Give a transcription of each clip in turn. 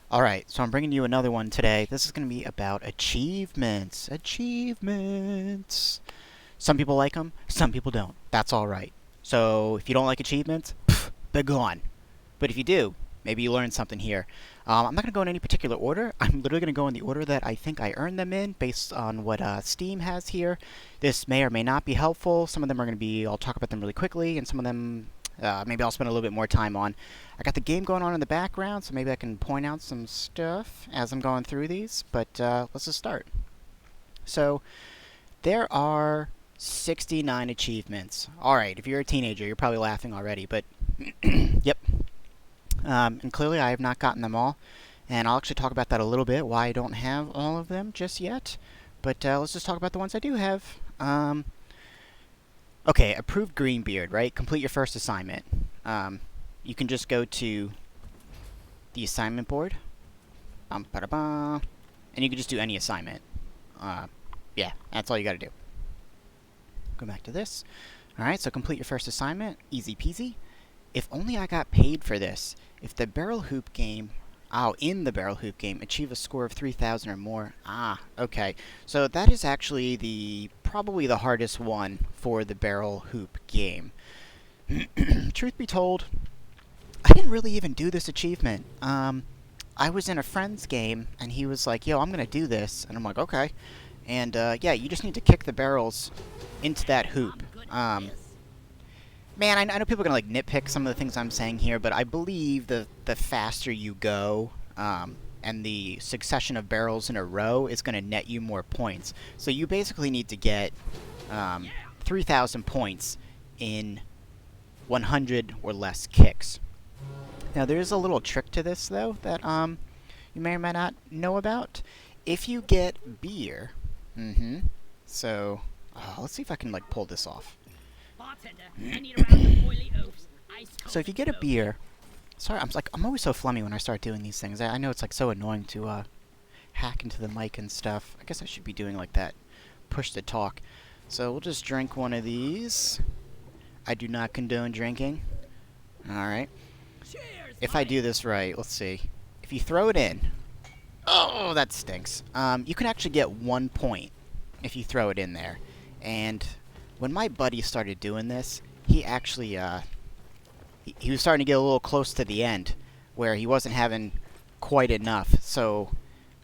Alright, so I'm bringing you another one today. This is going to be about achievements. Achievements. Some people like them, some people don't. That's alright. So, if you don't like achievements, they're gone. But if you do, maybe you learned something here. I'm not going to go in any particular order. I'm literally going to go in the order that I think I earned them in, based on what Steam has here. This may or may not be helpful. Some of them are going to be, I'll talk about them really quickly, and some of them maybe I'll spend a little bit more time on. I got the game going on in the background, so maybe I can point out some stuff as I'm going through these, but let's just start. So, there are 69 achievements. Alright, if you're a teenager, you're probably laughing already, but yep. And clearly I have not gotten them all, and I'll actually talk about that a little bit, why I don't have all of them just yet. But let's just talk about the ones I do have. Okay, approved Greenbeard, right? Complete your first assignment. You can just go to the assignment board, and you can just do any assignment. Yeah, that's all you gotta do. Go back to this. Alright, so complete your first assignment. Easy peasy. If only I got paid for this. If the barrel hoop game... Oh, in the barrel hoop game, achieve a score of 3,000 or more. Ah, okay. So that is actually probably the hardest one for the barrel hoop game. Truth be told, I didn't really even do this achievement. I was in a friend's game, and he was like, yo, I'm gonna do this. And I'm like, okay. And, yeah, you just need to kick the barrels into that hoop. Man, I know people are gonna like nitpick some of the things I'm saying here, but I believe the faster you go, and the succession of barrels in a row is gonna net you more points. So you basically need to get 3,000 points in 100 or less kicks. Now there is a little trick to this though that you may or may not know about. If you get beer, so let's see if I can like pull this off. So if you get a beer, sorry, I'm always so flummy when I start doing these things. I know it's like so annoying to hack into the mic and stuff. I guess I should be doing like that, push to talk. So we'll just drink one of these. I do not condone drinking. Alright. If I do this right, let's see. If you throw it in, oh, that stinks. You can actually get 1 point if you throw it in there. And when my buddy started doing this, he actually, he was starting to get a little close to the end, where he wasn't having quite enough. So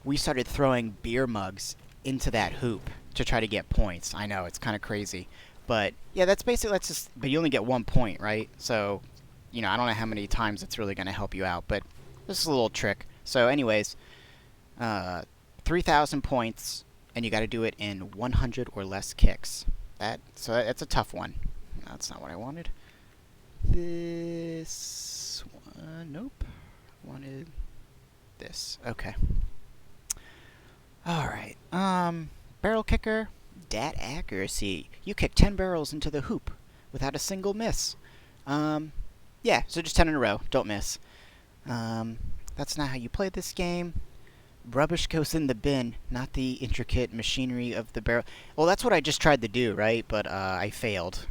we started throwing beer mugs into that hoop to try to get points. I know, it's kind of crazy. But, yeah, that's just, but you only get 1 point, right? So, you know, I don't know how many times it's really going to help you out, but this is a little trick. So, anyways, 3,000 points, and you got to do it in 100 or less kicks. So that's a tough one. That's not what I wanted. This one, nope. Wanted this. Okay. Alright. Barrel kicker, dat accuracy. You kick 10 barrels into the hoop without a single miss. Yeah, so just 10 in a row. Don't miss. That's not how you play this game. Rubbish goes in the bin, not the intricate machinery of the barrel. Well, that's what I just tried to do, right? But I failed.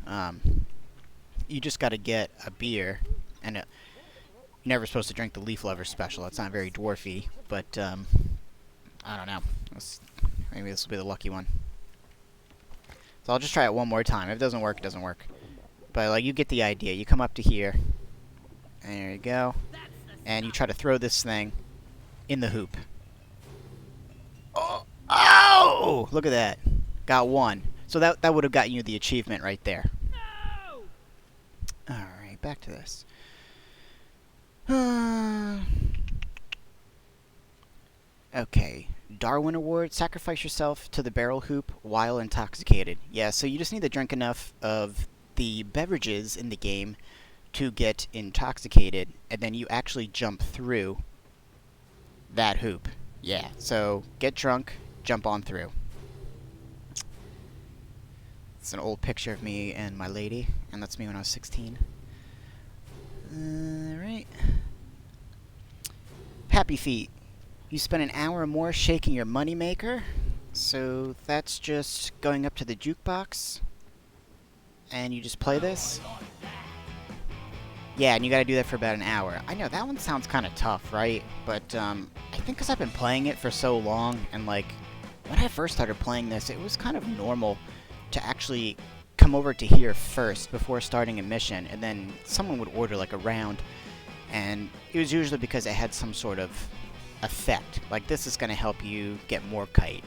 You just got to get a beer, and you're never supposed to drink the Leaf Lover Special. It's not very dwarfy, but I don't know. Maybe this will be the lucky one. So I'll just try it one more time. If it doesn't work, it doesn't work. But like, you get the idea. You come up to here, and there you go, and you try to throw this thing in the hoop. Oh! Look at that. Got 1. So that would have gotten you the achievement right there. No! Alright, back to this. Okay. Darwin Award. Sacrifice yourself to the barrel hoop while intoxicated. Yeah, so you just need to drink enough of the beverages in the game to get intoxicated, and then you actually jump through that hoop. Yeah, so get drunk, jump on through. It's an old picture of me and my lady, and that's me when I was 16. Alright. Happy Feet. You spend an hour or more shaking your moneymaker, so that's just going up to the jukebox, and you just play this. Yeah, and you gotta do that for about an hour. I know, that one sounds kind of tough, right? But, I think because I've been playing it for so long, and, like, when I first started playing this, it was kind of normal to actually come over to here first before starting a mission, and then someone would order, like, a round, and it was usually because it had some sort of effect. Like, this is gonna help you get more kite.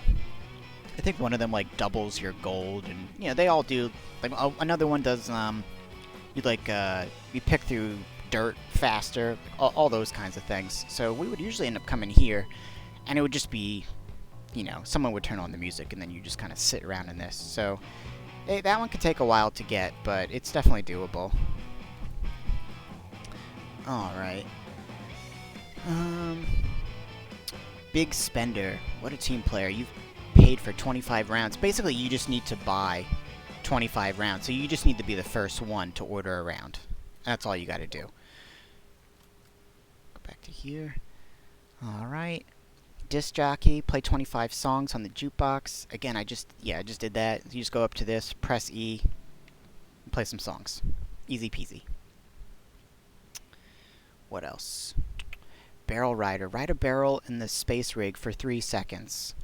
I think one of them, like, doubles your gold, and, you know, they all do. Like, another one does, you like you pick through dirt faster, all those kinds of things. So we would usually end up coming here, and it would just be, you know, someone would turn on the music, and then you just kind of sit around in this. So that one could take a while to get, but it's definitely doable. All right. Big spender. What a team player. You've paid for 25 rounds. Basically, you just need to buy 25 rounds. So you just need to be the first one to order a round. That's all you got to do. Go back to here. All right. Disc jockey, play 25 songs on the jukebox. Again, I just did that. You just go up to this, press E, and play some songs. Easy peasy. What else? Barrel rider. Ride a barrel in the space rig for 3 seconds.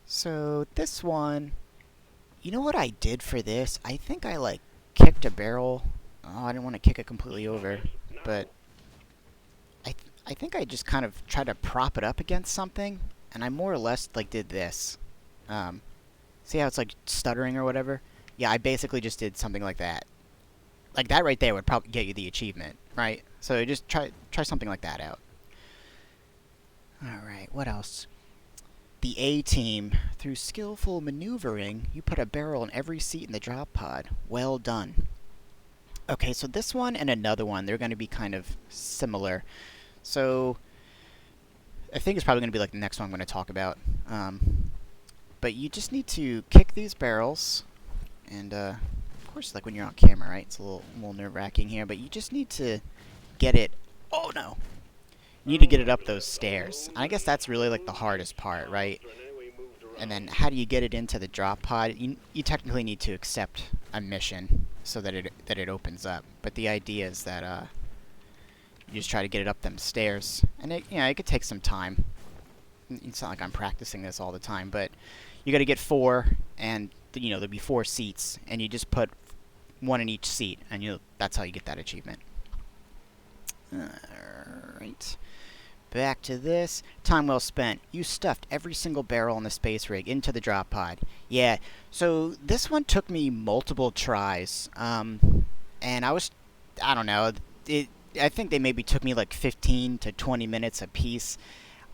So this one, you know what I did for this? I think I, like, kicked a barrel. Oh, I didn't want to kick it completely over, but I think I just kind of tried to prop it up against something, and I more or less, like, did this. See how it's, like, stuttering or whatever? Yeah, I basically just did something like that. Like, that right there would probably get you the achievement, right? So just try something like that out. Alright, what else? The A-Team. Through skillful maneuvering, you put a barrel in every seat in the drop pod. Well done. Okay, so this one and another one, they're going to be kind of similar. So I think it's probably going to be like the next one I'm going to talk about. But you just need to kick these barrels, and of course, like when you're on camera, right? It's a little nerve-wracking here, but you just need to get it. Oh no! You need to get it up those stairs. I guess that's really like the hardest part, right? And then how do you get it into the drop pod? You technically need to accept a mission so that it opens up. But the idea is that you just try to get it up them stairs, and it could take some time. It's not like I'm practicing this all the time, but you got to get 4, and there'll be 4 seats, and you just put 1 in each seat, and that's how you get that achievement. Alright. Back to this. Time well spent. You stuffed every single barrel in the space rig into the drop pod. Yeah, so this one took me multiple tries. And I don't know, I think they maybe took me like 15 to 20 minutes a piece.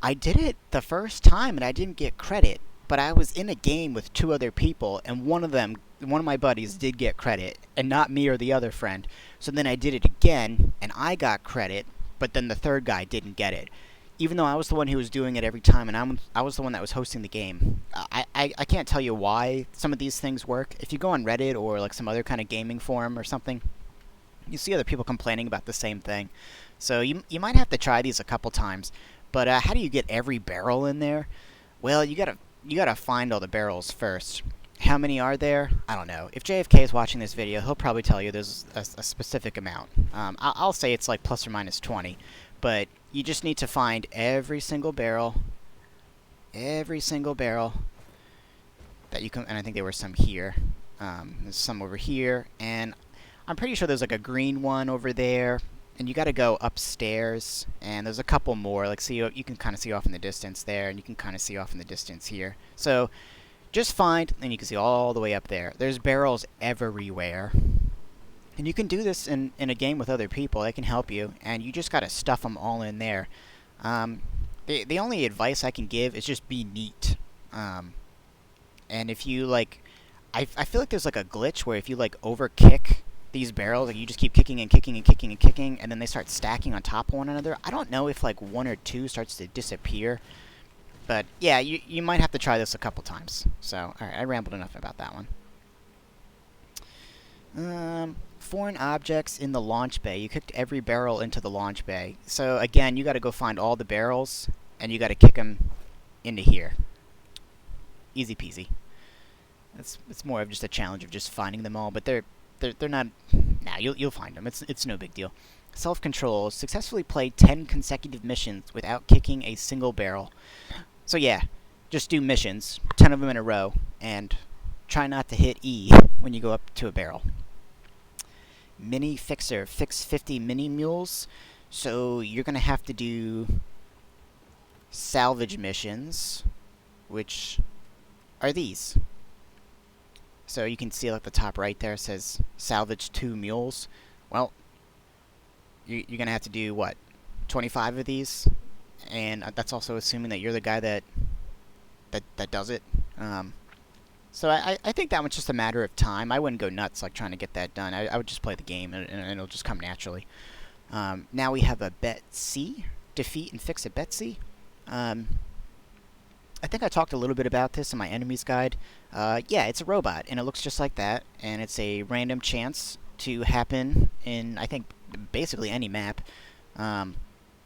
I did it the first time and I didn't get credit, but I was in a game with 2 other people, and one of my buddies did get credit, and not me or the other friend. So then I did it again, and I got credit, but then the third guy didn't get it. Even though I was the one who was doing it every time, and I was the one that was hosting the game. I can't tell you why some of these things work. If you go on Reddit or like some other kind of gaming forum or something, you see other people complaining about the same thing. So you might have to try these a couple times. But how do you get every barrel in there? Well, you gotta find all the barrels first. How many are there? I don't know. If JFK is watching this video, he'll probably tell you there's a specific amount. I'll say it's like plus or minus 20. But you just need to find every single barrel that you can, and I think there were some here. There's some over here, and I'm pretty sure there's like a green one over there, and you got to go upstairs, and there's a couple more. Like, see, you can kind of see off in the distance there, and you can kind of see off in the distance here. So just find, and you can see all the way up there. There's barrels everywhere. And you can do this in a game with other people. They can help you, and you just got to stuff them all in there. The only advice I can give is just be neat. And if you, like, I feel like there's, like, a glitch where if you, like, overkick these barrels, like, you just keep kicking and kicking and kicking and kicking, and then they start stacking on top of one another. I don't know if, like, 1 or 2 starts to disappear. But, yeah, you might have to try this a couple times. So, alright, I rambled enough about that one. Foreign objects in the launch bay. You kicked every barrel into the launch bay. So again, you got to go find all the barrels, and you got to kick them into here. Easy peasy. It's more of just a challenge of just finding them all, but they're not. Nah, you'll find them. It's no big deal. Self-control. Successfully play 10 consecutive missions without kicking a single barrel. So yeah, just do missions, 10 of them in a row, and try not to hit E when you go up to a barrel. Mini Fixer. Fix 50 mini mules. So you're going to have to do salvage missions, which are these. So you can see at the top right there, it says salvage 2 mules. Well, you're going to have to do, what, 25 of these? And that's also assuming that you're the guy that does it. So I think that one's just a matter of time. I wouldn't go nuts like trying to get that done. I would just play the game, and it'll just come naturally. Now we have a Bet C. Defeat and fix a Bet C. I think I talked a little bit about this in my enemies guide. Yeah, it's a robot, and it looks just like that, and it's a random chance to happen in, I think, basically any map.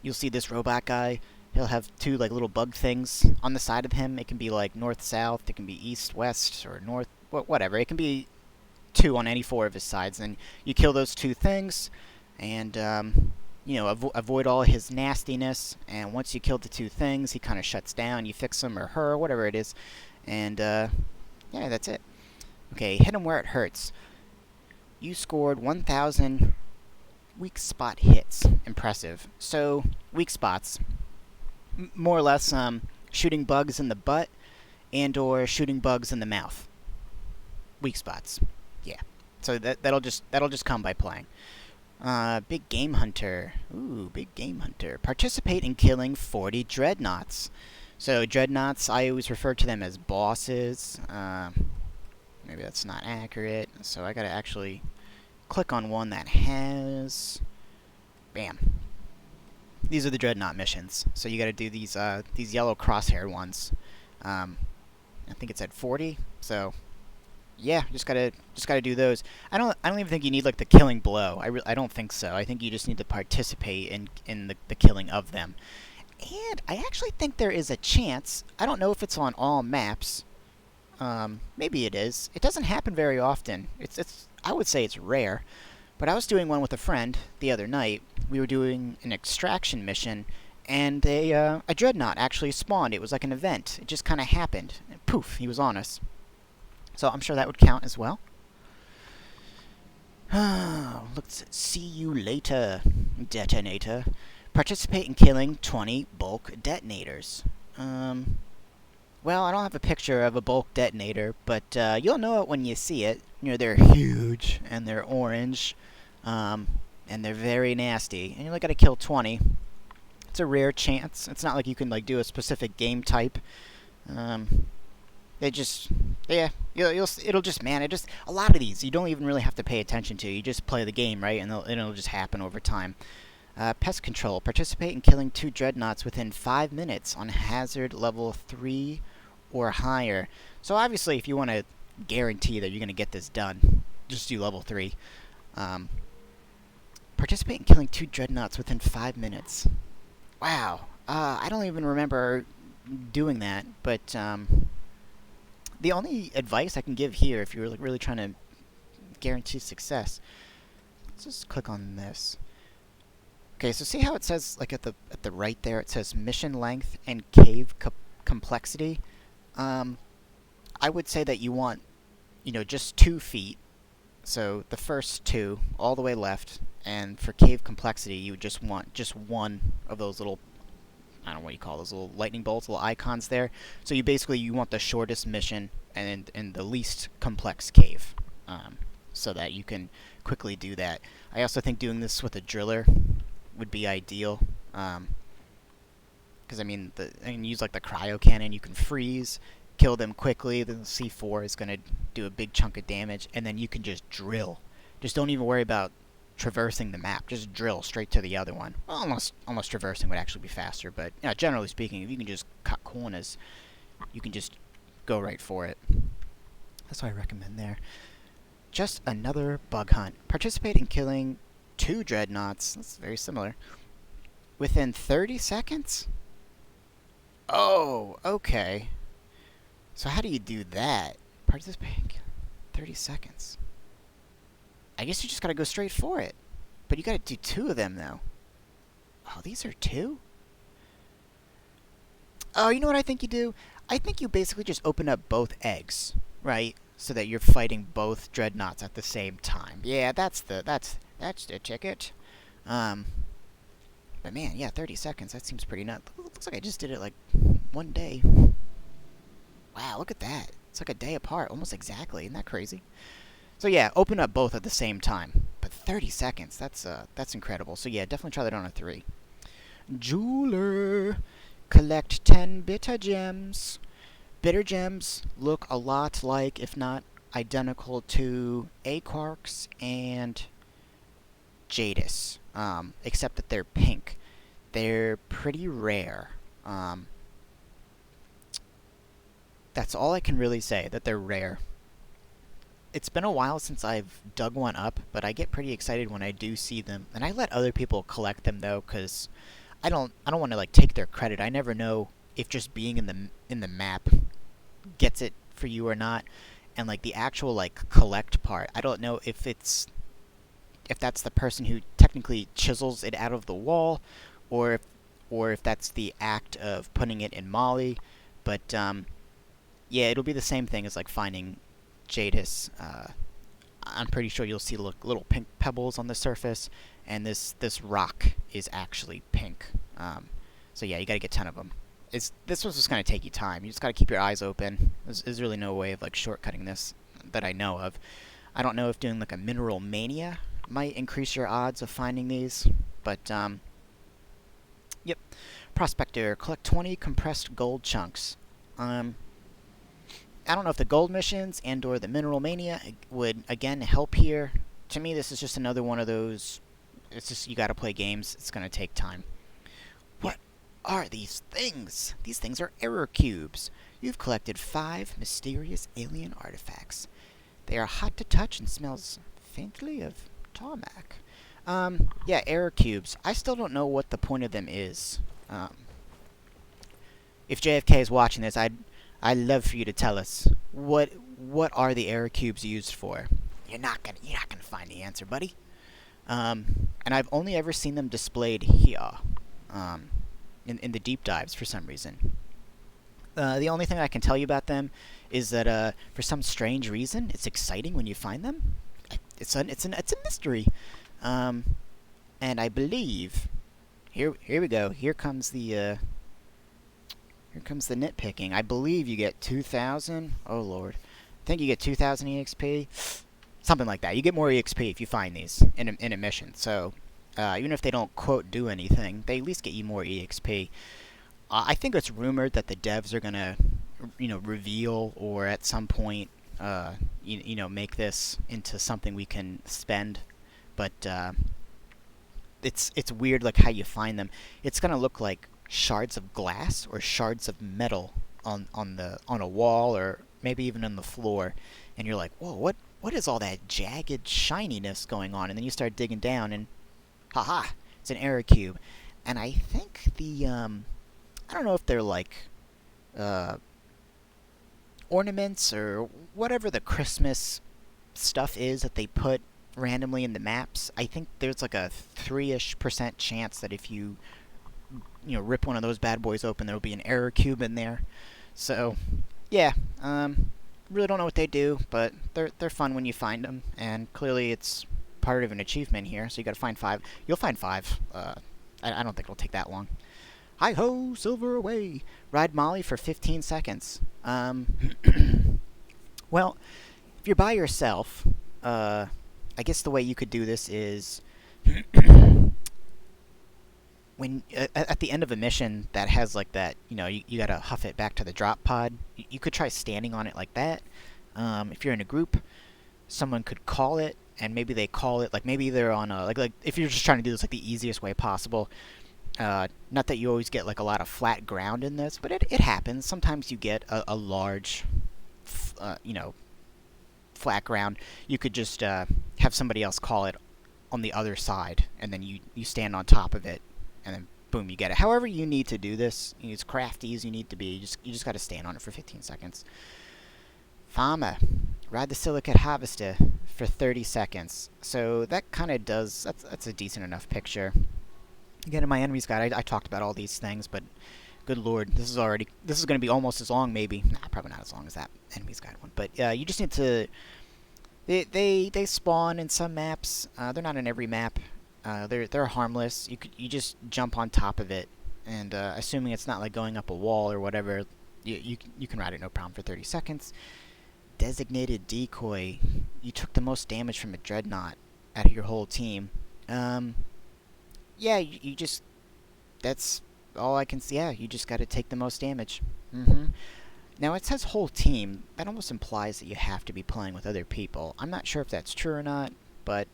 You'll see this robot guy. He'll have two like little bug things on the side of him. It can be like north-south, it can be east-west, or north, whatever. It can be two on any four of his sides, and you kill those two things, and you know, avoid all his nastiness, and once you kill the two things, he kind of shuts down. You fix him or her, whatever it is, and yeah, that's it. Okay, hit him where it hurts. You scored 1,000 weak spot hits. Impressive. So, weak spots. More or less shooting bugs in the butt and or shooting bugs in the mouth. Weak spots. Yeah. So that'll just come by playing. Big Game Hunter. Ooh, Big Game Hunter. Participate in killing 40 dreadnoughts. So dreadnoughts, I always refer to them as bosses. Maybe that's not accurate. So I gotta actually click on one that has... Bam. These are the dreadnought missions. So you gotta do these yellow crosshair ones. I think it's at 40. So yeah, just gotta do those. I don't even think you need like the killing blow. I don't think so. I think you just need to participate in the killing of them. And I actually think there is a chance. I don't know if it's on all maps. Maybe it is. It doesn't happen very often. I would say it's rare. But I was doing one with a friend the other night. We were doing an extraction mission, and a dreadnought actually spawned. It was like an event. It just kind of happened. And poof, he was on us. So I'm sure that would count as well. Let's see you later, detonator. Participate in killing 20 bulk detonators. Well, I don't have a picture of a bulk detonator, but you'll know it when you see it. You know, they're huge, and they're orange, and they're very nasty. And you only gotta kill 20. It's a rare chance. It's not like you can like do a specific game type. They just, yeah, it'll just, man, a lot of these you don't even really have to pay attention to. You just play the game, right, and it'll just happen over time. Pest control. Participate in killing 2 dreadnoughts within 5 minutes on hazard level 3 or higher. So obviously, if you want to guarantee that you're going to get this done, just do level 3. Participate in killing 2 dreadnoughts within 5 minutes. Wow. I don't even remember doing that, but the only advice I can give here, if you're like really trying to guarantee success, let's just click on this. Okay, so see how it says, like at the right there, it says mission length and cave complexity. I would say that you want, you know, just 2 feet. So the first 2 all the way left, and for cave complexity, you would just want just one of those little, I don't know what you call those, little lightning bolts, little icons there. So you want the shortest mission and the least complex cave, so that you can quickly do that. I also think doing this with a driller would be ideal, because I mean, use like the cryo cannon. You can freeze, kill them quickly. Then the C4 is gonna do a big chunk of damage, and then you can just drill. Just don't even worry about traversing the map. Just drill straight to the other one. Well, unless traversing would actually be faster, but you know, generally speaking, if you can just cut corners, you can just go right for it. That's what I recommend there. Just another bug hunt. Participate in killing 2 dreadnoughts. That's very similar. Within 30 seconds? Oh, okay. So how do you do that? Participate in 30 seconds. I guess you just gotta go straight for it. But you gotta do 2 of them, though. Oh, these are 2? Oh, you know what I think you do? I think you basically just open up both eggs, right? So that you're fighting both dreadnoughts at the same time. Yeah, that's the ticket. But man, yeah, 30 seconds. That seems pretty nuts. Looks like I just did it like one day. Wow, look at that. It's like a day apart, almost exactly. Isn't that crazy? So yeah, open up both at the same time. But 30 seconds, that's incredible. So yeah, definitely try that on a 3. Jeweler. Collect 10 bitter gems. Bitter gems look a lot like, if not identical to, Aquarks and Jadis, except that they're pink. They're pretty rare. That's all I can really say, that they're rare. It's been a while since I've dug one up, but I get pretty excited when I do see them. And I let other people collect them, though, because I don't want to, like, take their credit. I never know if just being in the map gets it for you or not. And, like, the actual, like, collect part, I don't know if that's the person who technically chisels it out of the wall, or if that's the act of putting it in Molly. But yeah, it'll be the same thing as like finding Jadis. I'm pretty sure you'll see little pink pebbles on the surface, and this rock is actually pink. So yeah, you got to get 10 of them. This was just gonna take you time. You just got to keep your eyes open. There's really no way of like shortcutting this that I know of. I don't know if doing like a mineral mania might increase your odds of finding these, but yep. Prospector, collect 20 compressed gold chunks. I don't know if the gold missions and or the mineral mania would again help here. To me, this is just another one of those. It's just you gotta play games. It's gonna take time. What are these things? These things are error cubes. You've collected 5 mysterious alien artifacts. They are hot to touch and smells faintly of tarmac. Yeah, error cubes. I still don't know what the point of them is. If JFK is watching this, I'd love for you to tell us what are the error cubes used for. You're not gonna find the answer, buddy. And I've only ever seen them displayed here, in the deep dives for some reason. The only thing I can tell you about them is that for some strange reason, it's exciting when you find them. It's a mystery. And I believe here we go. Here comes the nitpicking. I believe you get 2,000. Oh lord, I think you get 2,000 EXP, something like that. You get more EXP if you find these in a mission. So even if they don't quote do anything, they at least get you more EXP. I think it's rumored that the devs are gonna, reveal or at some point, make this into something we can spend. But it's weird, like how you find them. It's gonna look like shards of glass or shards of metal on a wall or maybe even on the floor, and you're like, whoa, what is all that jagged shininess going on? And then you start digging down, and haha, it's an error cube. And I think the I don't know if they're like ornaments or whatever the Christmas stuff is that they put randomly in the maps. I think there's like a 3-ish% chance that if you rip one of those bad boys open, there'll be an error cube in there. So yeah, really don't know what they do, but they're fun when you find them, and clearly it's part of an achievement here. So you got to find 5. You'll find 5. I don't think it'll take that long. Hi ho, silver away. Ride Molly for 15 seconds. Well, if you're by yourself, I guess the way you could do this is when at the end of a mission that has like that, you gotta huff it back to the drop pod. You could try standing on it like that. If you're in a group, someone could call it, and maybe they call it like maybe they're on a like if you're just trying to do this like the easiest way possible. Not that you always get like a lot of flat ground in this, but it happens. Sometimes you get a large, flat ground. You could just have somebody else call it on the other side, and then you stand on top of it, and then boom, you get it. However you need to do this, as crafty as you need to be, you just got to stand on it for 15 seconds. Farmer, ride the silicate harvester for 30 seconds. So that kind of does, that's a decent enough picture. Again, in my enemies guide, I talked about all these things, but good lord, this is going to be almost as long, maybe. Nah, probably not as long as that enemies guide one. But you just need to, they spawn in some maps. They're not in every map. They're harmless. You just jump on top of it, and assuming it's not like going up a wall or whatever, you can ride it no problem for 30 seconds. Designated decoy. You took the most damage from a dreadnought out of your whole team. Yeah, you just, that's all I can see. Yeah, you just got to take the most damage. Now it says whole team. That almost implies that you have to be playing with other people. I'm not sure if that's true or not, but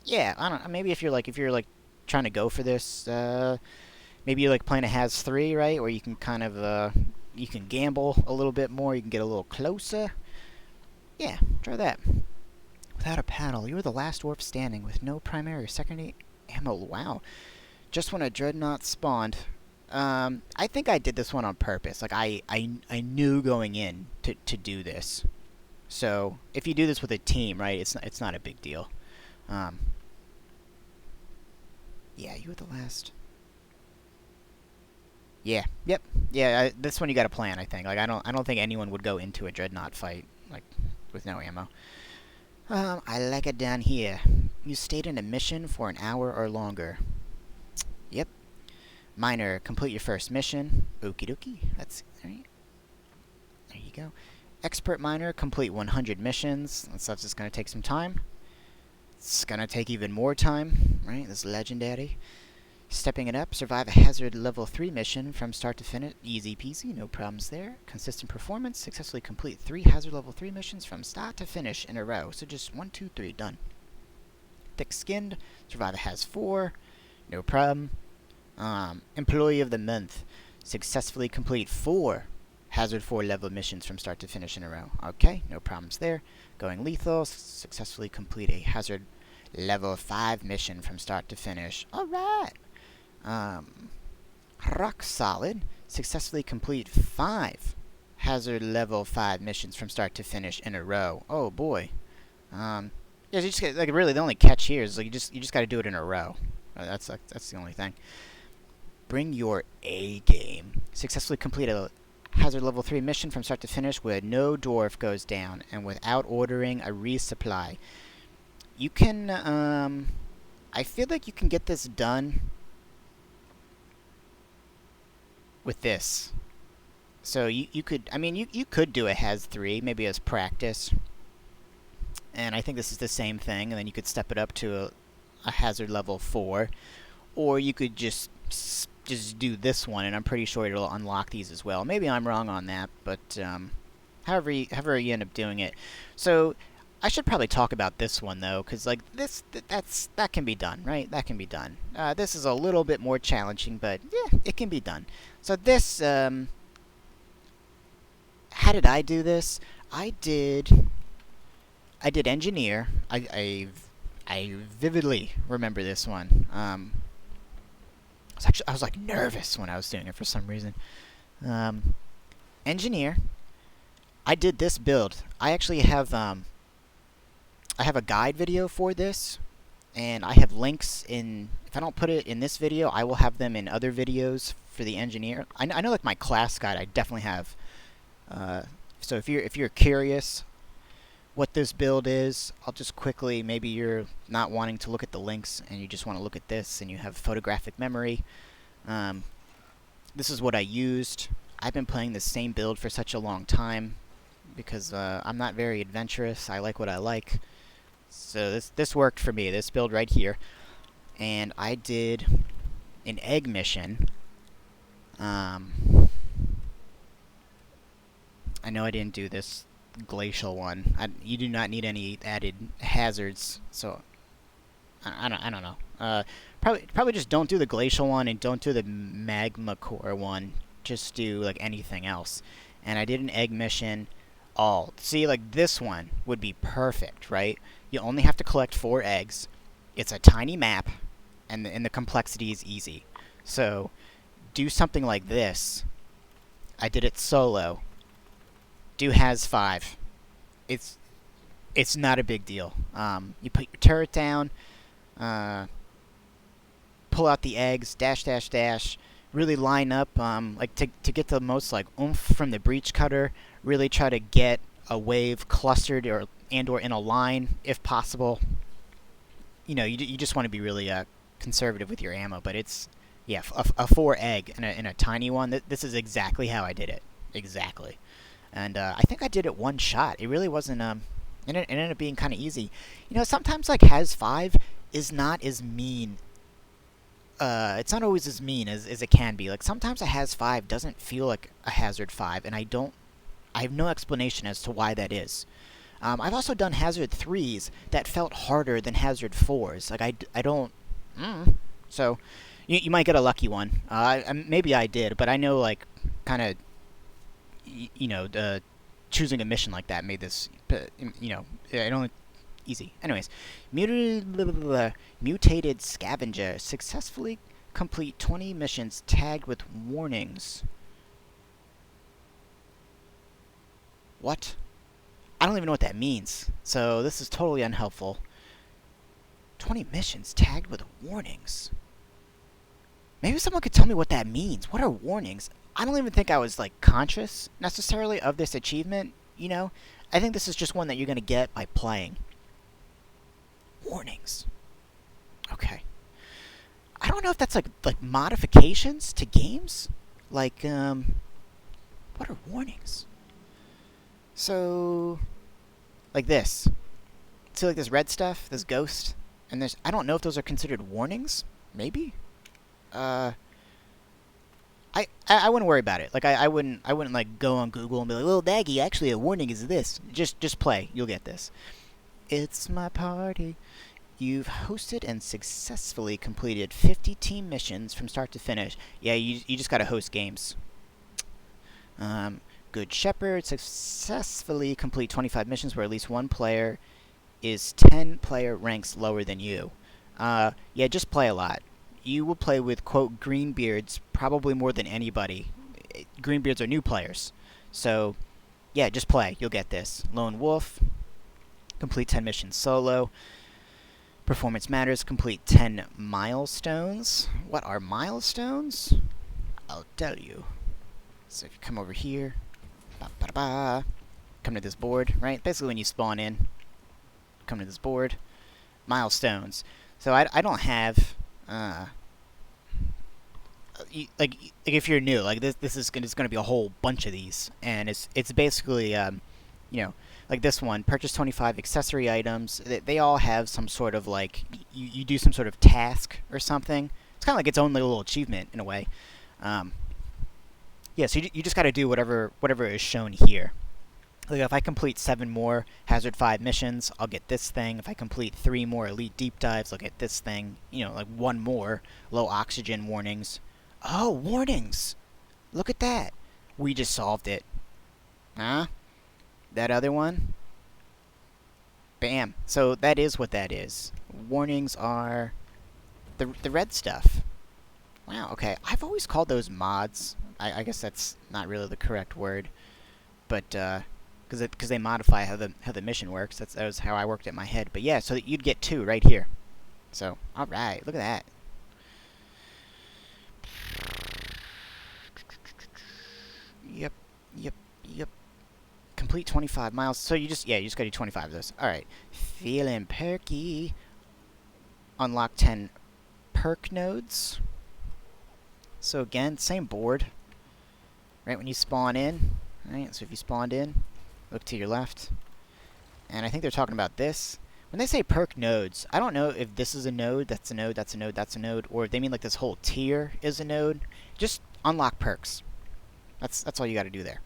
yeah, I don't know. Maybe if you're like trying to go for this, maybe you're like playing a Has 3, right? Where you can kind of you can gamble a little bit more, you can get a little closer. Yeah, try that. Without a paddle, you were the last dwarf standing with no primary or secondary ammo. Wow. Just when a dreadnought spawned. I think I did this one on purpose. Like, I knew going in to do this. So, if you do this with a team, right, it's not a big deal. Yeah, you were the last. Yeah, yep. Yeah, this one you got to plan, I think. Like, I don't think anyone would go into a dreadnought fight, like, with no ammo. I like it down here. You stayed in a mission for an hour or longer. Yep. Miner, complete your first mission. Okie dokie. That's alright. There you go. Expert miner, complete 100 missions. That stuff's just gonna take some time. It's gonna take even more time, right? This is legendary. Stepping it up, survive a hazard level 3 mission from start to finish. Easy peasy, no problems there. Consistent performance, successfully complete 3 hazard level 3 missions from start to finish in a row. So just 1, 2, 3, done. Thick-skinned, survive a Haz 4, no problem. Employee of the month, successfully complete 4 hazard 4 level missions from start to finish in a row. Okay, no problems there. Going lethal, successfully complete a hazard level 5 mission from start to finish. Alright. Rock solid, successfully complete 5 hazard level 5 missions from start to finish in a row. Oh boy. Yeah, you just get, like, really the only catch here is like you just got to do it in a row. That's the only thing. Bring your A game. Successfully complete a hazard level 3 mission from start to finish where no dwarf goes down and without ordering a resupply. You can, I feel like you can get this done with this. So you could, I mean, you could do a Haz 3, maybe as practice. And I think this is the same thing, and then you could step it up to a hazard level 4. Or you could just do this one, and I'm pretty sure it'll unlock these as well. Maybe I'm wrong on that, but however you end up doing it. So I should probably talk about this one though, because like that can be done, right? That can be done. This is a little bit more challenging, but yeah, it can be done. So this, how did I do this? I did engineer. I vividly remember this one. I was like nervous when I was doing it for some reason. Engineer. I did this build. I actually have I have a guide video for this, and I have links in. If I don't put it in this video, I will have them in other videos for the engineer. I know, like my class guide, I definitely have. So if you're curious what this build is, I'll just quickly, maybe you're not wanting to look at the links and you just want to look at this and you have photographic memory. This is what I used. I've been playing the same build for such a long time because I'm not very adventurous. I like what I like. So this worked for me, this build right here. And I did an egg mission. I know I didn't do this glacial one. You do not need any added hazards, so I don't know. Probably just don't do the glacial one and don't do the magma core one. Just do like anything else. And I did an egg mission. See, like this one would be perfect, right? You only have to collect 4 eggs. It's a tiny map, and the complexity is easy. So do something like this. I did it solo. do has 5. It's not a big deal. You put your turret down, pull out the eggs, dash, dash, dash. Really line up, like to get the most like oomph from the breach cutter. Really try to get a wave clustered or in a line if possible. You know, you just want to be really conservative with your ammo, but it's a 4 egg in a tiny one. This is exactly how I did it, exactly. And I think I did it one shot. It really wasn't it ended up being kind of easy. You know, sometimes like has 5 is not as mean. It's not always as mean as it can be. Like sometimes a has 5 doesn't feel like a hazard 5, and I have no explanation as to why that is. I've also done hazard 3s that felt harder than hazard 4s. Like I don't. So you might get a lucky one. Maybe I did, but I know like kind of choosing a mission like that made this it only easy. Anyways, mutated scavenger successfully complete 20 missions tagged with warnings. What? I don't even know what that means. So this is totally unhelpful. 20 missions tagged with warnings. Maybe someone could tell me what that means. What are warnings? I don't even think I was like conscious necessarily of this achievement, you know? I think this is just one that you're going to get by playing. Warnings. Okay. I don't know if that's like modifications to games. Like what are warnings? So like this. See like this red stuff, this ghost, and I don't know if those are considered warnings. Maybe. I wouldn't worry about it. Like I wouldn't like go on Google and be like, "Well, Daggy, actually a warning is this." Just play. You'll get this. It's my party. You've hosted and successfully completed 50 team missions from start to finish. Yeah, you just gotta host games. Good Shepherd successfully complete 25 missions where at least one player is 10 player ranks lower than you. Yeah, just play a lot. You will play with, quote, greenbeards probably more than anybody. Greenbeards are new players. So, yeah, just play. You'll get this. Lone Wolf, complete 10 missions solo. Performance Matters, complete 10 milestones. What are milestones? I'll tell you. So if you come over here, come to this board, right? Basically when you spawn in, come to this board. Milestones. So I don't have... like if you're new, like this is gonna be a whole bunch of these, and it's basically like this one, purchase 25 accessory items. They all have some sort of like you do some sort of task or something. It's kind of like its own little achievement in a way. Yeah, so you just got to do whatever is shown here. Like if I complete 7 more Hazard 5 missions, I'll get this thing. If I complete 3 more Elite Deep Dives, I'll get this thing. You know, like 1 more low oxygen warnings. Oh, warnings! Look at that. We just solved it. Huh? That other one? Bam. So that is what that is. Warnings are the red stuff. Wow, okay. I've always called those mods. I guess that's not really the correct word. But, because they modify how the mission works. That was how I worked it in my head. But yeah, so that you'd get 2 right here. So, alright, look at that. Yep. Complete 25 miles. So you just gotta do 25 of those. Alright. Feeling perky. Unlock 10 perk nodes. So again, same board. Right when you spawn in. Alright, so if you spawned in, look to your left. And I think they're talking about this. When they say perk nodes, I don't know if this is a node, that's a node, that's a node, that's a node, or if they mean like this whole tier is a node. Just unlock perks. That's all you gotta do there.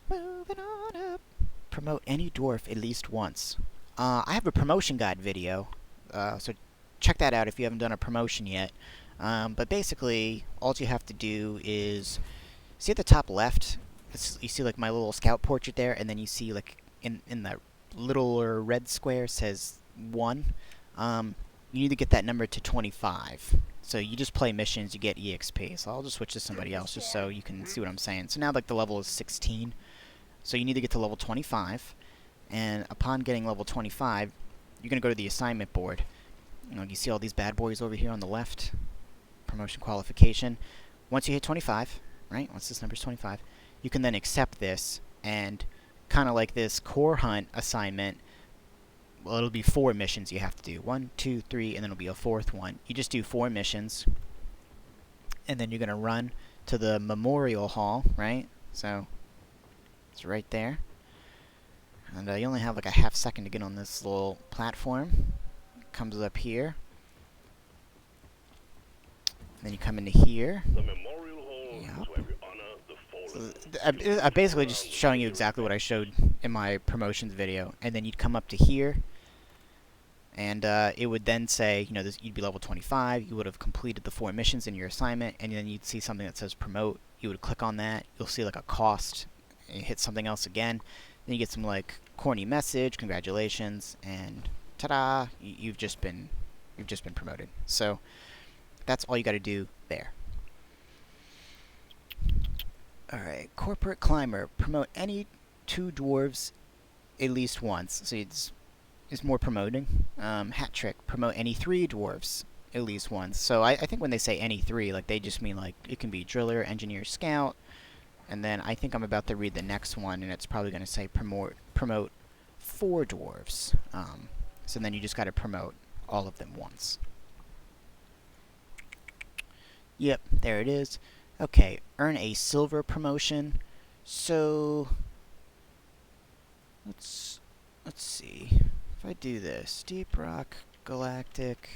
Moving on up. Promote any dwarf at least once. I have a promotion guide video, so check that out if you haven't done a promotion yet. But basically, all you have to do is see at the top left. You see like my little scout portrait there, and then you see like in the littler red square says 1. you need to get that number to 25. So you just play missions, you get EXP. So I'll just switch to somebody else just so you can see what I'm saying. So now like the level is 16. So you need to get to level 25. And upon getting level 25, you're going to go to the assignment board. You know, you see all these bad boys over here on the left? Promotion qualification. Once you hit 25, right? Once this number's 25, you can then accept this, and kind of like this core hunt assignment, well, it'll be 4 missions you have to do. 1, 2, 3, and then it'll be a 4th one. You just do 4 missions, and then you're going to run to the memorial hall, right? So, it's right there. And you only have like a half second to get on this little platform. It comes up here. Then you come into here. The memorial hall is where we honor the fallen. So I'm basically just showing you exactly what I showed in my promotions video. And then you'd come up to here. And it would then say, you know, you'd be level 25. You would have completed the 4 missions in your assignment. And then you'd see something that says promote. You would click on that. You'll see like a cost. And you hit something else again. Then you get some like corny message, congratulations, and ta-da! You've just been promoted. So that's all you got to do there. All right, corporate climber, promote any 2 dwarves at least once. So it's more promoting. Hat trick, promote any 3 dwarves at least once. So I think when they say any 3, like they just mean like it can be driller, engineer, scout. And then I think I'm about to read the next one, and it's probably going to say promote 4 dwarves. So then you just got to promote all of them once. Yep, there it is. Okay, earn a silver promotion. So let's see. If I do this, Deep Rock, Galactic.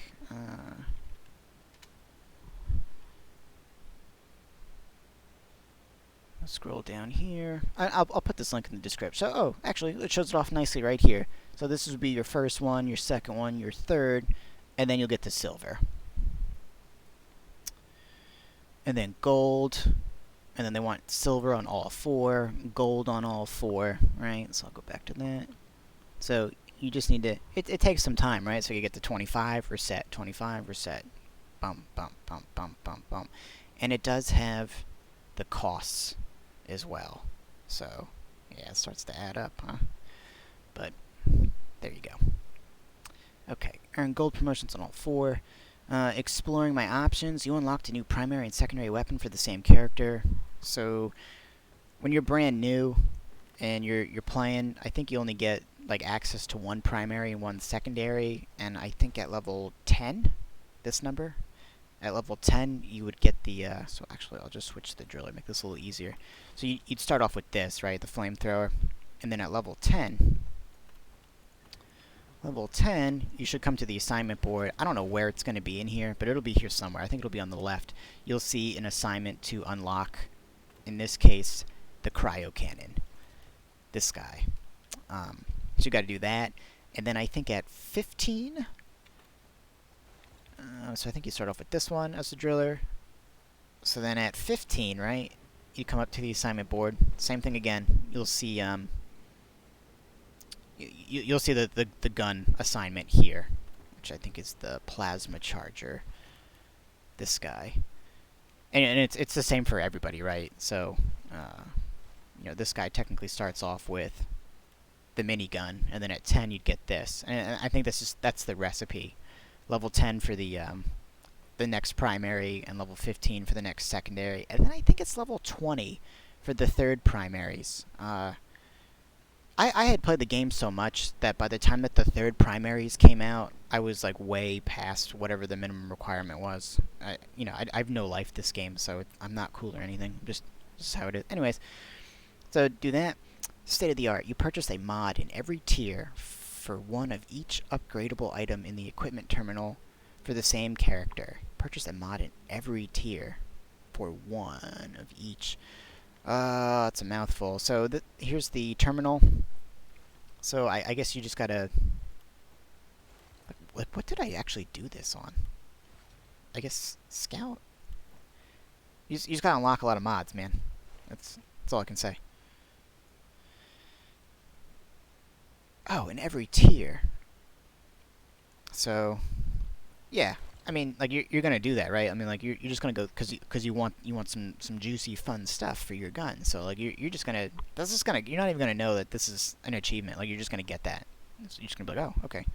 Scroll down here. I'll put this link in the description. So, actually, it shows it off nicely right here. So this would be your first one, your second one, your third, and then you'll get the silver. And then gold, and then they want silver on all 4, gold on all 4, right? So I'll go back to that. So you just need to, it takes some time, right? So you get to 25, reset, 25, reset, bump, bump, bump, bump, bump, bump. And it does have the costs as well. So, yeah, it starts to add up, huh? But, there you go. Okay, earn gold promotions on all 4. Exploring my options, you unlocked a new primary and secondary weapon for the same character. So, when you're brand new and you're playing, I think you only get like access to 1 primary and 1 secondary, and I think at level 10, this number, at level 10 you would get the, so actually I'll just switch to the driller, make this a little easier. So you'd start off with this, right, the flamethrower, and then at level 10, you should come to the assignment board. I don't know where it's going to be in here, but it'll be here somewhere. I think it'll be on the left. You'll see an assignment to unlock, in this case, the cryo cannon. This guy. So you got to do that. And then I think at 15, so I think you start off with this one as the driller. So then at 15, right, you come up to the assignment board. Same thing again. You'll see you'll see the gun assignment here, which I think is the plasma charger. This guy, and it's the same for everybody, right? So you know, this guy technically starts off with the minigun, and then at 10 you'd get this. And I think that's the recipe. Level 10 for the next primary, and level 15 for the next secondary, and then I think it's level 20 for the 3rd primaries. I had played the game so much that by the time that the 3rd primaries came out, I was like way past whatever the minimum requirement was. You know, I've no life this game, so I'm not cool or anything. Just how it is. Anyways, so do that. State of the art. You purchase a mod in every tier for 1 of each upgradable item in the equipment terminal for the same character. Purchase a mod in every tier for 1 of each. It's a mouthful. So here's the terminal. So I guess you just gotta... What did I actually do this on? I guess Scout? You just gotta unlock a lot of mods, man. That's all I can say. Oh, in every tier. So, Yeah, I mean, like you're gonna do that, right? I mean, like you're just gonna go because you want some juicy fun stuff for your gun. So like you're just gonna that's just gonna you're not even gonna know that this is an achievement. Like you're just gonna get that. So you're just gonna be like, oh, okay.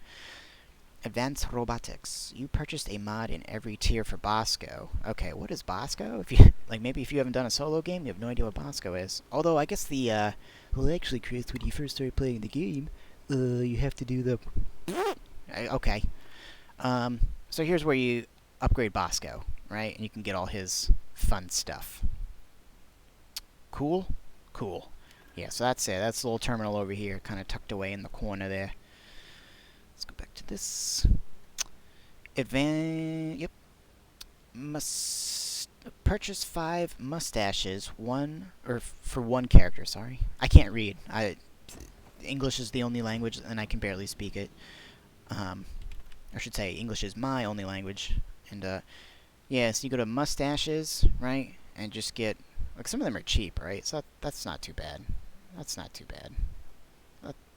Advanced robotics. You purchased a mod in every tier for Bosco. Okay, what is Bosco? If you like, maybe if you haven't done a solo game, you have no idea what Bosco is. Although I guess well, actually, Chris, when you first started playing the game, you have to do the. Okay. So here's where you upgrade Bosco, right? And you can get all his fun stuff. Cool? Cool. Yeah, so that's it. That's the little terminal over here, kind of tucked away in the corner there. Let's go back to this. Yep. Must purchase 5 mustaches, for one character, sorry. I can't read. English is the only language, and I can barely speak it. I should say, English is my only language. And, yeah, so you go to mustaches, right? And just get, like, some of them are cheap, right? So that's not too bad. That's not too bad.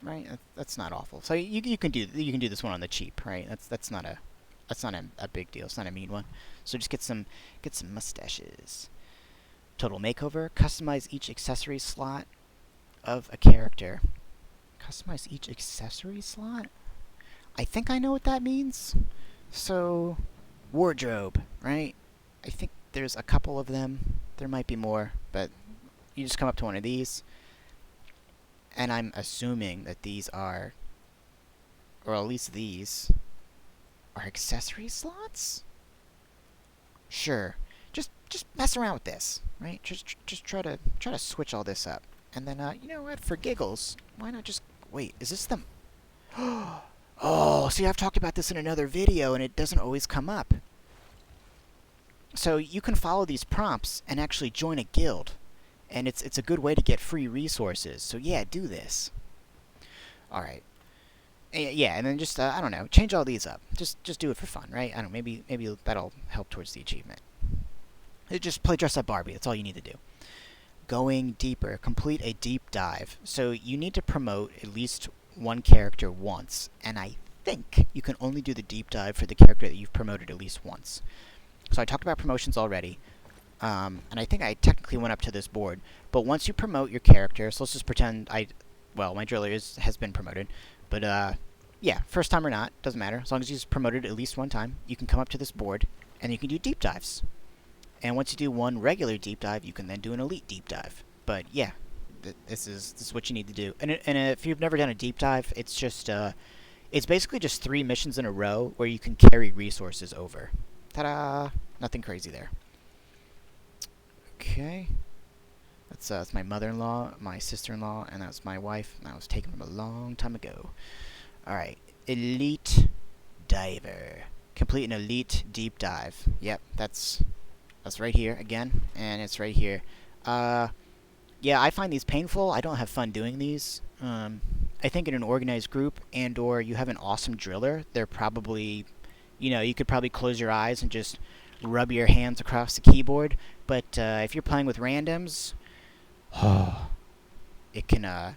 Right? That's not awful. So you can do this one on the cheap, right? That's not a big deal. It's not a mean one. So just get some mustaches. Total makeover. Customize each accessory slot of a character. Customize each accessory slot? I think I know what that means. So, wardrobe, right? I think there's a couple of them. There might be more, but you just come up to one of these. And I'm assuming that these are, or at least these, are accessory slots? Sure. Just mess around with this, right? Just try to switch all this up. And then, you know what, for giggles, why not just, wait, is this the, oh, see, I've talked about this in another video, and it doesn't always come up. So you can follow these prompts and actually join a guild. And it's a good way to get free resources. So yeah, do this. Alright. Yeah, and then just, I don't know, change all these up. Just do it for fun, right? I don't know, maybe that'll help towards the achievement. Just play Dress Up Barbie, that's all you need to do. Going deeper, complete a deep dive. So you need to promote at least one character once, and I think you can only do the deep dive for the character that you've promoted at least once. So I talked about promotions already, and I think I technically went up to this board, but once you promote your character, so let's just pretend my driller has been promoted, but yeah, first time or not, doesn't matter, as long as he's promoted at least one time, you can come up to this board, and you can do deep dives. And once you do one regular deep dive, you can then do an elite deep dive. But yeah, this is what you need to do. And if you've never done a deep dive, it's just it's basically just 3 missions in a row where you can carry resources over. Ta-da! Nothing crazy there. Okay. That's my mother-in-law, my sister-in-law, and that's my wife. And that was taken from a long time ago. Alright. Elite Diver. Complete an elite deep dive. Yep, that's right here again, and it's right here. Yeah, I find these painful. I don't have fun doing these. I think in an organized group and/or you have an awesome driller, they're probably, you could probably close your eyes and just rub your hands across the keyboard. But if you're playing with randoms, it can.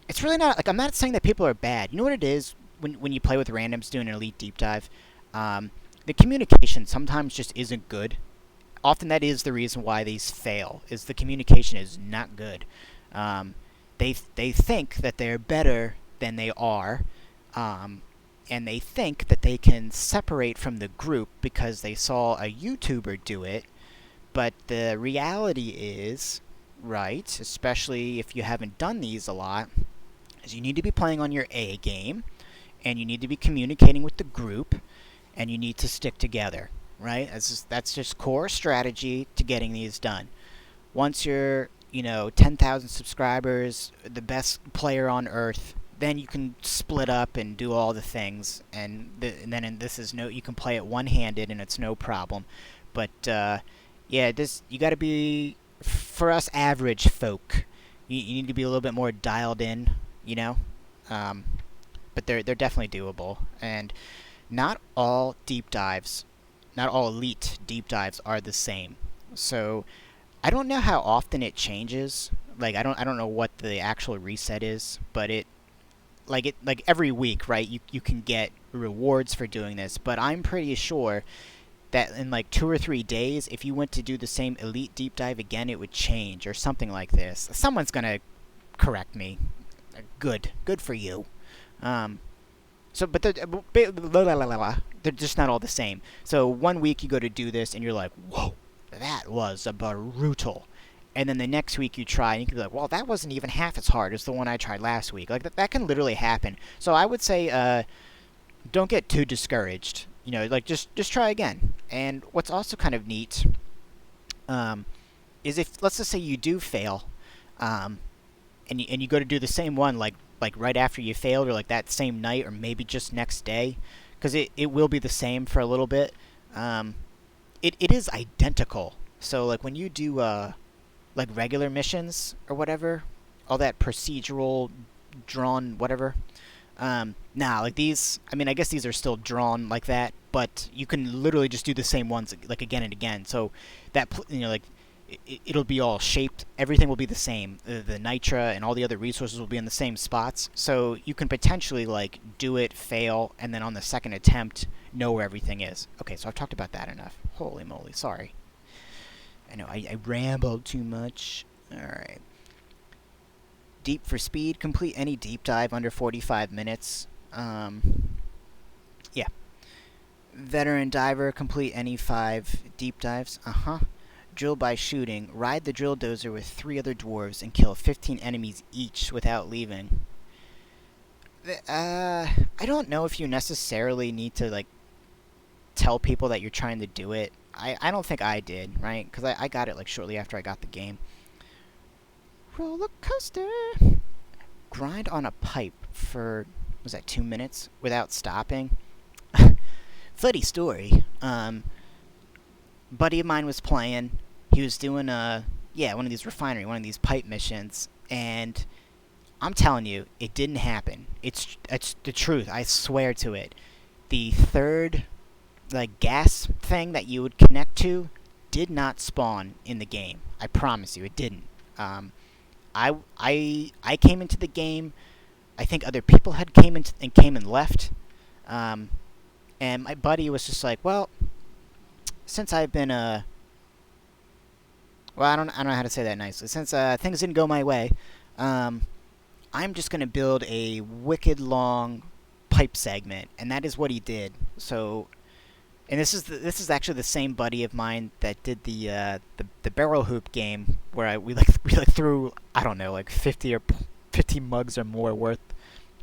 It's really not like I'm not saying that people are bad. You know what it is when you play with randoms doing an elite deep dive. The communication sometimes just isn't good. Often that is the reason why these fail, is the communication is not good. They think that they're better than they are, and they think that they can separate from the group because they saw a YouTuber do it, but the reality is, right, especially if you haven't done these a lot, is you need to be playing on your A game, and you need to be communicating with the group, and you need to stick together. Right? That's just core strategy to getting these done. Once you're, 10,000 subscribers, the best player on Earth, then you can split up and do all the things, and you can play it one-handed, and it's no problem. But yeah, you got to be, for us average folk, you need to be a little bit more dialed in, but they're definitely doable, and not all elite deep dives are the same. So I don't know how often it changes. Like I don't know what the actual reset is, but like every week, right? You can get rewards for doing this, but I'm pretty sure that in like 2 or 3 days, if you went to do the same elite deep dive again, it would change or something like this. Someone's gonna correct me. Good for you. Um, but they're just not all the same. So one week you go to do this and you're like, whoa, that was a brutal. And then the next week you try and you can be like, well, that wasn't even half as hard as the one I tried last week. Like that can literally happen. So I would say, don't get too discouraged. Like just try again. And what's also kind of neat, is if let's just say you do fail, and you go to do the same one like right after you failed, or like that same night, or maybe just next day, because it will be the same for a little bit. It is identical. So like when you do like regular missions or whatever, all that procedural drawn whatever. Like these, I mean, I guess these are still drawn like that, but you can literally just do the same ones like again and again. So that like it'll be all shaped. Everything will be the same. The nitra and all the other resources will be in the same spots. So you can potentially like do it, fail, and then on the second attempt know where everything is. Okay, so I've talked about that enough. Holy moly, sorry. I know I rambled too much. All right. Deep for speed. Complete any deep dive under 45 minutes. Yeah. Veteran diver. Complete any 5 deep dives. Drill by shooting. Ride the drill dozer with 3 other dwarves and kill 15 enemies each without leaving. I don't know if you necessarily need to like tell people that you're trying to do it. I don't think I did, right? Because I got it like shortly after I got the game. Roller coaster. Grind on a pipe for, was that 2 minutes without stopping? Funny story. Buddy of mine was playing. He was doing one of these one of these pipe missions, and I'm telling you, it didn't happen. It's the truth. I swear to it. The third like gas thing that you would connect to did not spawn in the game. I promise you, it didn't. I came into the game. I think other people had came and left. And my buddy was just like, well, since I've been well, I don't know how to say that nicely. Since things didn't go my way, I'm just gonna build a wicked long pipe segment, and that is what he did. So, and this is actually the same buddy of mine that did the barrel hoop game where we threw, I don't know, like 50 mugs or more worth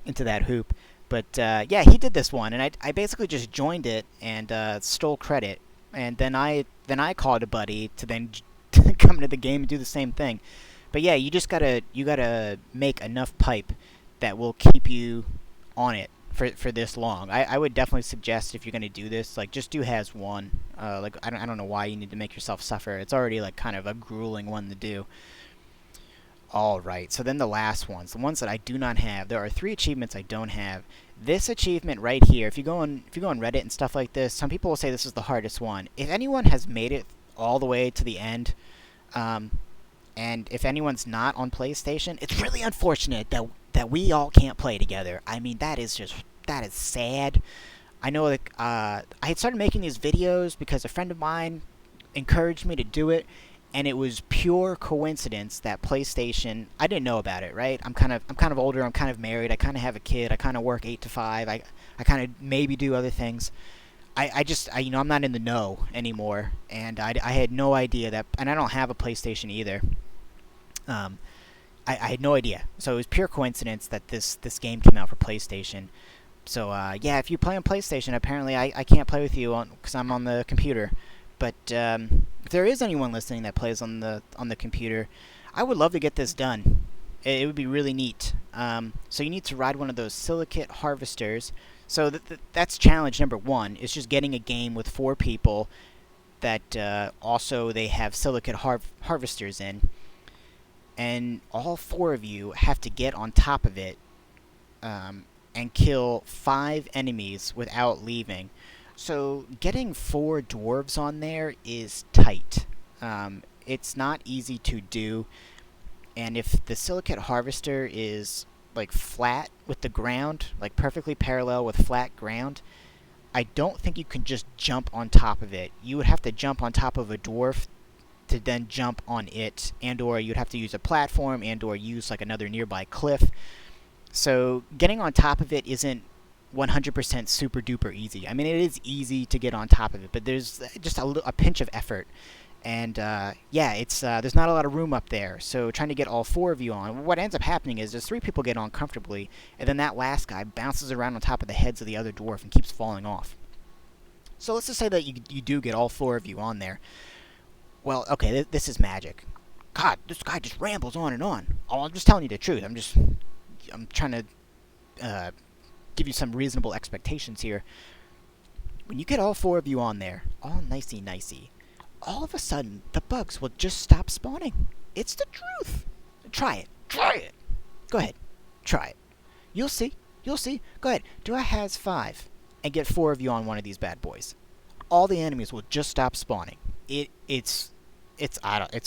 into that hoop. But yeah, he did this one, and I basically just joined it and stole credit, and then I called a buddy to then come into the game and do the same thing. But yeah, you gotta make enough pipe that will keep you on it for this long. I would definitely suggest, if you're gonna do this, like just do has one. Like I don't know why you need to make yourself suffer. It's already like kind of a grueling one to do. All right, so then the last ones, the ones that I do not have. There are 3 achievements I don't have. This achievement right here, if you go on Reddit and stuff like this, some people will say this is the hardest one. If anyone has made it all the way to the end, and if anyone's not on PlayStation, it's really unfortunate that we all can't play together. I mean, that is sad. I know, like, I had started making these videos because a friend of mine encouraged me to do it, and it was pure coincidence that PlayStation, I didn't know about it, right? I'm kind of older, I'm kind of married, I kind of have a kid, I kind of work 8 to 5, I kind of maybe do other things. I'm not in the know anymore, and I had no idea that, and I don't have a PlayStation either. I had no idea. So it was pure coincidence that this game came out for PlayStation. So yeah, if you play on PlayStation, apparently I can't play with you because I'm on the computer. But if there is anyone listening that plays on the computer, I would love to get this done. It would be really neat. So you need to ride one of those silicate harvesters. So that's challenge number 1. Is just getting a game with 4 people that also they have silicate harvesters in. And all 4 of you have to get on top of it and kill 5 enemies without leaving. So getting 4 dwarves on there is tight. It's not easy to do. And if the silicate harvester is like flat with the ground, like perfectly parallel with flat ground, I don't think you can just jump on top of it. You would have to jump on top of a dwarf to then jump on it, and or you'd have to use a platform, and or use like another nearby cliff. So getting on top of it isn't 100% super duper easy. I mean, it is easy to get on top of it, but there's just a pinch of effort. And yeah, it's there's not a lot of room up there, so trying to get all 4 of you on, what ends up happening is there's 3 people get on comfortably, and then that last guy bounces around on top of the heads of the other dwarf and keeps falling off. So let's just say that you do get all 4 of you on there. Well, okay, this is magic. God, this guy just rambles on and on. Oh, I'm just telling you the truth. I'm trying to give you some reasonable expectations here. When you get all 4 of you on there, all nicey, all of a sudden, the bugs will just stop spawning. It's the truth. Try it. Try it. Go ahead. Try it. You'll see. You'll see. Go ahead. Do a has 5 and get 4 of you on one of these bad boys. All the enemies will just stop spawning. It's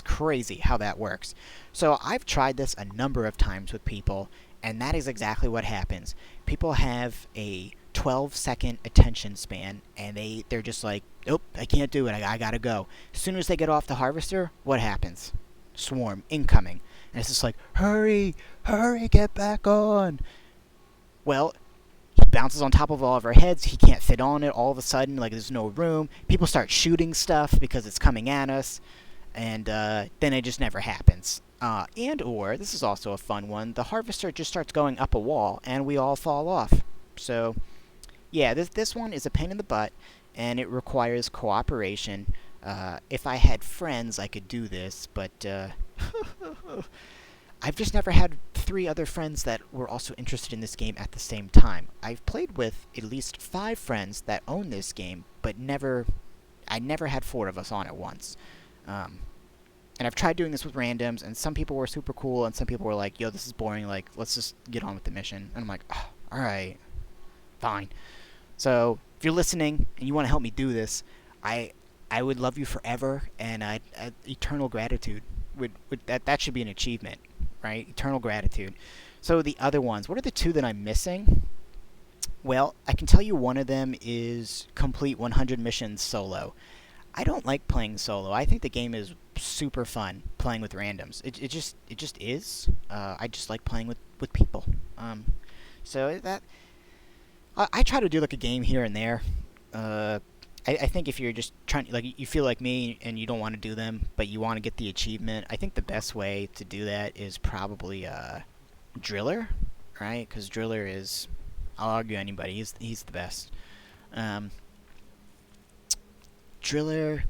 crazy how that works. So I've tried this a number of times with people, and that is exactly what happens. People have a 12-second attention span, and they're just like, nope, I can't do it, I gotta go. As soon as they get off the harvester, what happens? Swarm, incoming. And it's just like, hurry, get back on. Well, he bounces on top of all of our heads, he can't fit on it, all of a sudden, like, there's no room. People start shooting stuff because it's coming at us, and then it just never happens. And or, this is also a fun one, the harvester just starts going up a wall, and we all fall off. So, yeah, this one is a pain in the butt, and it requires cooperation. If I had friends, I could do this, but I've just never had 3 other friends that were also interested in this game at the same time. I've played with at least 5 friends that own this game, but I never had 4 of us on at once. And I've tried doing this with randoms, and some people were super cool, and some people were like, yo, this is boring, like, let's just get on with the mission. And I'm like, oh, alright, fine. So, if you're listening, and you want to help me do this, I would love you forever, and eternal gratitude. That should be an achievement, right? Eternal gratitude. So the other ones, what are the 2 that I'm missing? Well, I can tell you one of them is complete 100 missions solo. I don't like playing solo. I think the game is super fun playing with randoms. It just is. I just like playing with people. So that I try to do like a game here and there. I think if you're just trying, like, you feel like me and you don't want to do them, but you want to get the achievement, I think the best way to do that is probably Driller, right? Because Driller is, I'll argue anybody, he's the best. Driller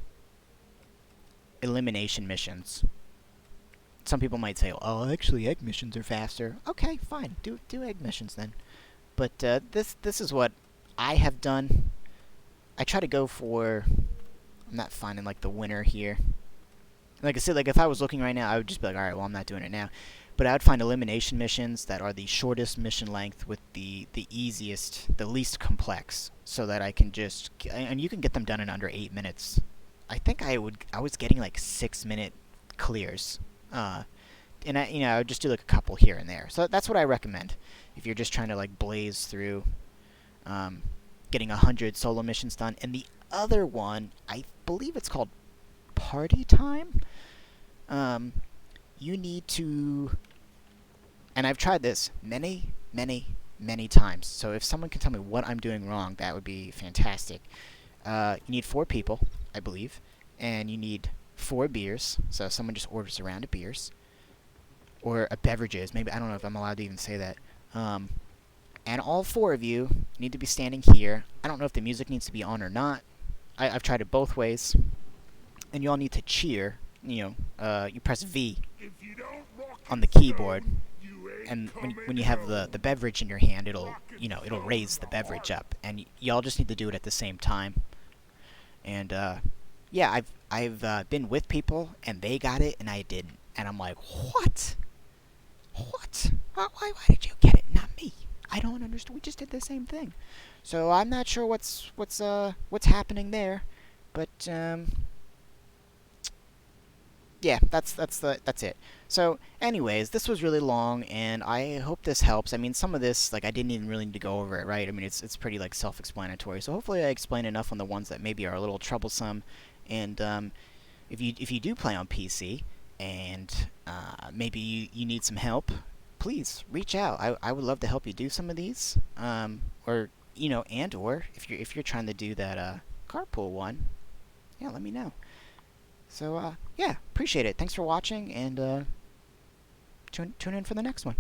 elimination missions. Some people might say, oh, actually egg missions are faster. Okay, fine, do egg missions then. But this is what I have done. I try to go for, I'm not finding like the winner here. Like I said, like if I was looking right now, I would just be like, alright, well, I'm not doing it now. But I would find elimination missions that are the shortest mission length with the easiest, the least complex, so that I can just, and you can get them done in under 8 minutes. I think I was getting like 6-minute clears. And I would just do like a couple here and there. So that's what I recommend if you're just trying to like blaze through getting 100 solo missions done. And the other one, I believe it's called Party Time. You need to, and I've tried this many times. So if someone can tell me what I'm doing wrong, that would be fantastic. You need 4 people, I believe, and you need 4 beers. So if someone just orders a round of beers, or beverages. Maybe, I don't know if I'm allowed to even say that. And all 4 of you need to be standing here. I don't know if the music needs to be on or not. I've tried it both ways. And you all need to cheer. You press V on the keyboard, and when you have the beverage in your hand, it'll raise the beverage up, and y'all just need to do it at the same time. And yeah, I've been with people and they got it and I didn't, and I'm like, what? Why did you get it, not me? I don't understand. We just did the same thing. So I'm not sure what's happening there, but yeah, that's it. So, anyways, this was really long, and I hope this helps. I mean, some of this, like, I didn't even really need to go over it, right? I mean, it's pretty like self-explanatory. So hopefully, I explained enough on the ones that maybe are a little troublesome. And if you do play on PC, and maybe you need some help, please reach out. I would love to help you do some of these. Or or if you're trying to do that carpool one, yeah, let me know. So, yeah, appreciate it. Thanks for watching, and tune in for the next one.